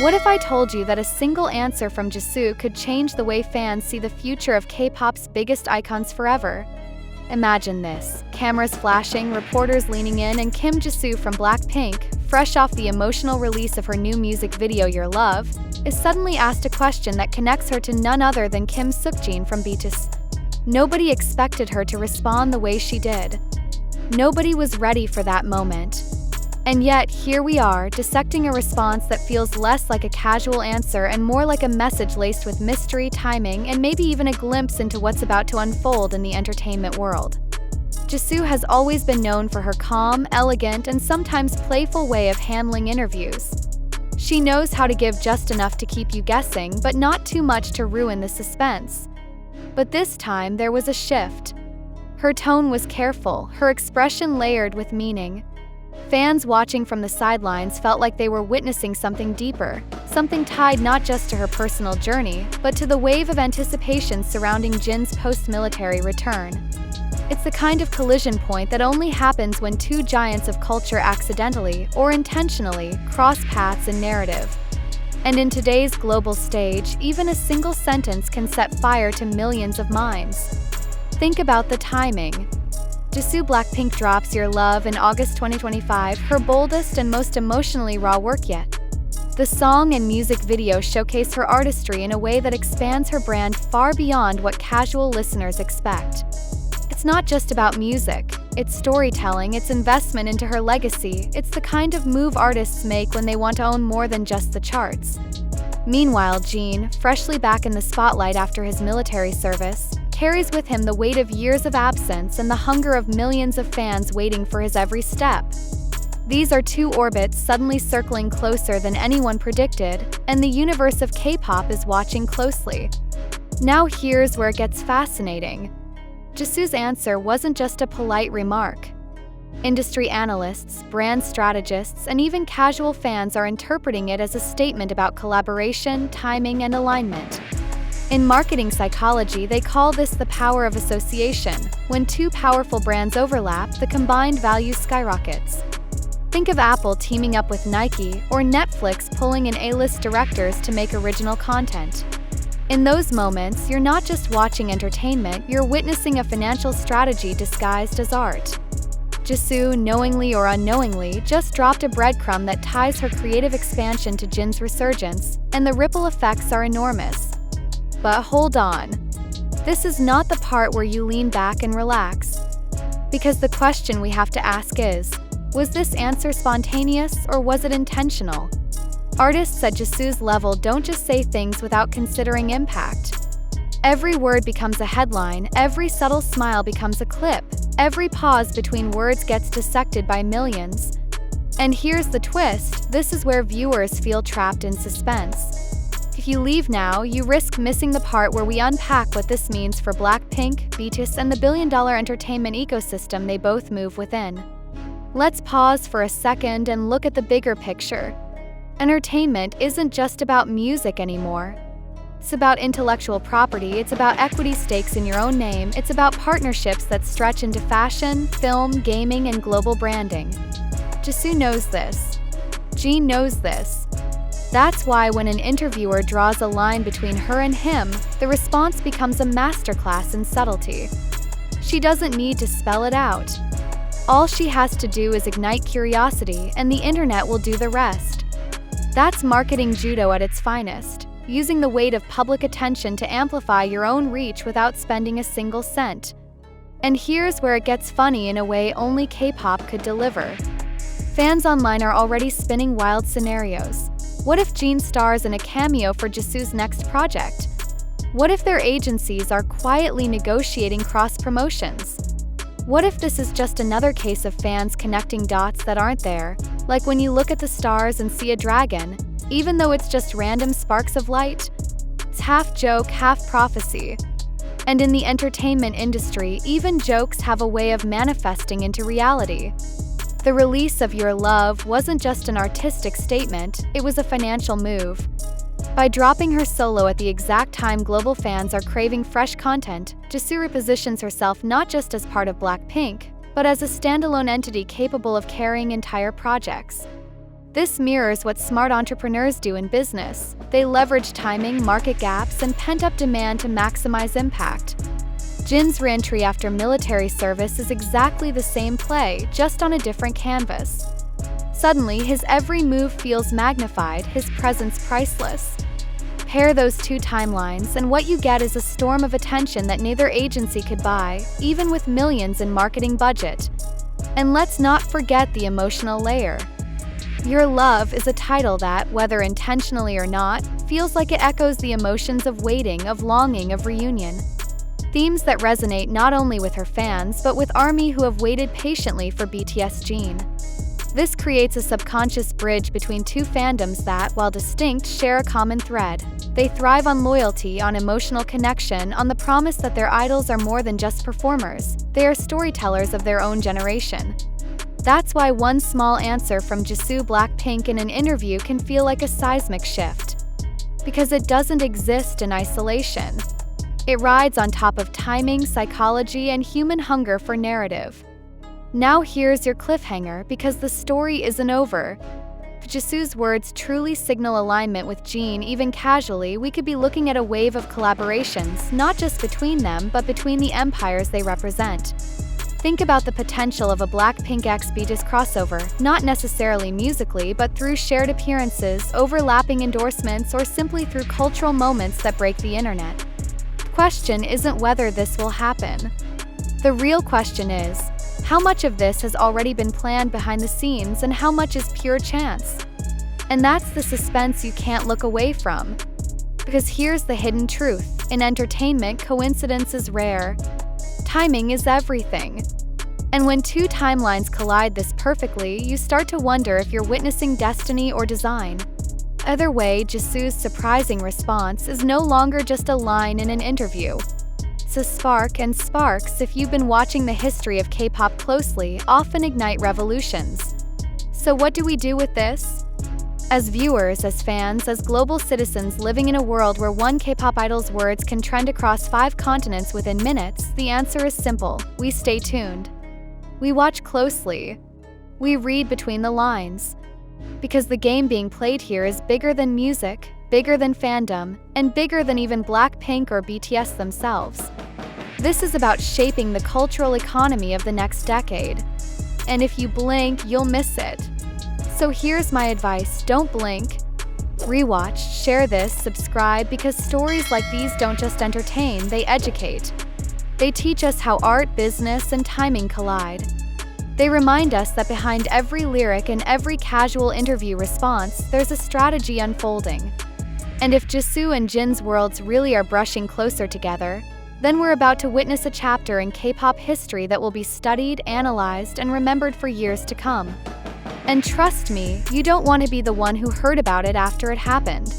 What if I told you that a single answer from Jisoo could change the way fans see the future of K-pop's biggest icons forever? Imagine this: cameras flashing, reporters leaning in, and Kim Jisoo from Blackpink, fresh off the emotional release of her new music video Your Love, is suddenly asked a question that connects her to none other than Kim Seokjin from BTS. Nobody expected her to respond the way she did. Nobody was ready for that moment. And yet, here we are, dissecting a response that feels less like a casual answer and more like a message laced with mystery, timing, and maybe even a glimpse into what's about to unfold in the entertainment world. Jisoo has always been known for her calm, elegant, and sometimes playful way of handling interviews. She knows how to give just enough to keep you guessing, but not too much to ruin the suspense. But this time, there was a shift. Her tone was careful, her expression layered with meaning. Fans watching from the sidelines felt like they were witnessing something deeper, something tied not just to her personal journey, but to the wave of anticipation surrounding Jin's post-military return. It's the kind of collision point that only happens when two giants of culture accidentally, or intentionally, cross paths in narrative. And in today's global stage, even a single sentence can set fire to millions of minds. Think about the timing. Jisoo BLACKPINK drops Your Love in August 2025, her boldest and most emotionally raw work yet. The song and music video showcase her artistry in a way that expands her brand far beyond what casual listeners expect. It's not just about music, it's storytelling, it's investment into her legacy, it's the kind of move artists make when they want to own more than just the charts. Meanwhile, Jin, freshly back in the spotlight after his military service, carries with him the weight of years of absence and the hunger of millions of fans waiting for his every step. These are two orbits suddenly circling closer than anyone predicted, and the universe of K-pop is watching closely. Now here's where it gets fascinating. Jisoo's answer wasn't just a polite remark. Industry analysts, brand strategists, and even casual fans are interpreting it as a statement about collaboration, timing, and alignment. In marketing psychology, they call this the power of association. When two powerful brands overlap, the combined value skyrockets. Think of Apple teaming up with Nike, or Netflix pulling in A-list directors to make original content. In those moments, you're not just watching entertainment, you're witnessing a financial strategy disguised as art. Jisoo, knowingly or unknowingly, just dropped a breadcrumb that ties her creative expansion to Jin's resurgence, and the ripple effects are enormous. But hold on. This is not the part where you lean back and relax. Because the question we have to ask is, was this answer spontaneous or was it intentional? Artists at Jisoo's level don't just say things without considering impact. Every word becomes a headline, every subtle smile becomes a clip, every pause between words gets dissected by millions. And here's the twist, this is where viewers feel trapped in suspense. If you leave now, you risk missing the part where we unpack what this means for Blackpink, BTS, and the billion-dollar entertainment ecosystem they both move within. Let's pause for a second and look at the bigger picture. Entertainment isn't just about music anymore. It's about intellectual property, it's about equity stakes in your own name, it's about partnerships that stretch into fashion, film, gaming, and global branding. Jisoo knows this. Jin knows this. That's why when an interviewer draws a line between her and him, the response becomes a masterclass in subtlety. She doesn't need to spell it out. All she has to do is ignite curiosity, and the internet will do the rest. That's marketing judo at its finest, using the weight of public attention to amplify your own reach without spending a single cent. And here's where it gets funny in a way only K-pop could deliver. Fans online are already spinning wild scenarios. What if Jin stars in a cameo for Jisoo's next project? What if their agencies are quietly negotiating cross-promotions? What if this is just another case of fans connecting dots that aren't there, like when you look at the stars and see a dragon, even though it's just random sparks of light? It's half joke, half prophecy. And in the entertainment industry, even jokes have a way of manifesting into reality. The release of Your Love wasn't just an artistic statement, it was a financial move. By dropping her solo at the exact time global fans are craving fresh content, Jisoo repositions herself not just as part of Blackpink, but as a standalone entity capable of carrying entire projects. This mirrors what smart entrepreneurs do in business. They leverage timing, market gaps, and pent-up demand to maximize impact. Jin's re-entry after military service is exactly the same play, just on a different canvas. Suddenly, his every move feels magnified, his presence priceless. Pair those two timelines, and what you get is a storm of attention that neither agency could buy, even with millions in marketing budget. And let's not forget the emotional layer. Your Love is a title that, whether intentionally or not, feels like it echoes the emotions of waiting, of longing, of reunion. Themes that resonate not only with her fans, but with ARMY who have waited patiently for BTS Jin. This creates a subconscious bridge between two fandoms that, while distinct, share a common thread. They thrive on loyalty, on emotional connection, on the promise that their idols are more than just performers. They are storytellers of their own generation. That's why one small answer from Jisoo BLACKPINK in an interview can feel like a seismic shift. Because it doesn't exist in isolation. It rides on top of timing, psychology, and human hunger for narrative. Now here's your cliffhanger, because the story isn't over. If Jisoo's words truly signal alignment with Jin, even casually, we could be looking at a wave of collaborations, not just between them, but between the empires they represent. Think about the potential of a BLACKPINK x BTS crossover, not necessarily musically, but through shared appearances, overlapping endorsements, or simply through cultural moments that break the internet. The question isn't whether this will happen. The real question is, how much of this has already been planned behind the scenes and how much is pure chance? And that's the suspense you can't look away from. Because here's the hidden truth: in entertainment, coincidence is rare. Timing is everything. And when two timelines collide this perfectly, you start to wonder if you're witnessing destiny or design. Either way, Jisoo's surprising response is no longer just a line in an interview. It's a spark, and sparks, if you've been watching the history of K-pop closely, often ignite revolutions. So what do we do with this? As viewers, as fans, as global citizens living in a world where one K-pop idol's words can trend across 5 continents within minutes, the answer is simple: we stay tuned. We watch closely. We read between the lines. Because the game being played here is bigger than music, bigger than fandom, and bigger than even BLACKPINK or BTS themselves. This is about shaping the cultural economy of the next decade. And if you blink, you'll miss it. So here's my advice: don't blink. Rewatch, share this, subscribe, because stories like these don't just entertain, they educate. They teach us how art, business, and timing collide. They remind us that behind every lyric and every casual interview response, there's a strategy unfolding. And if Jisoo and Jin's worlds really are brushing closer together, then we're about to witness a chapter in K-pop history that will be studied, analyzed, and remembered for years to come. And trust me, you don't want to be the one who heard about it after it happened.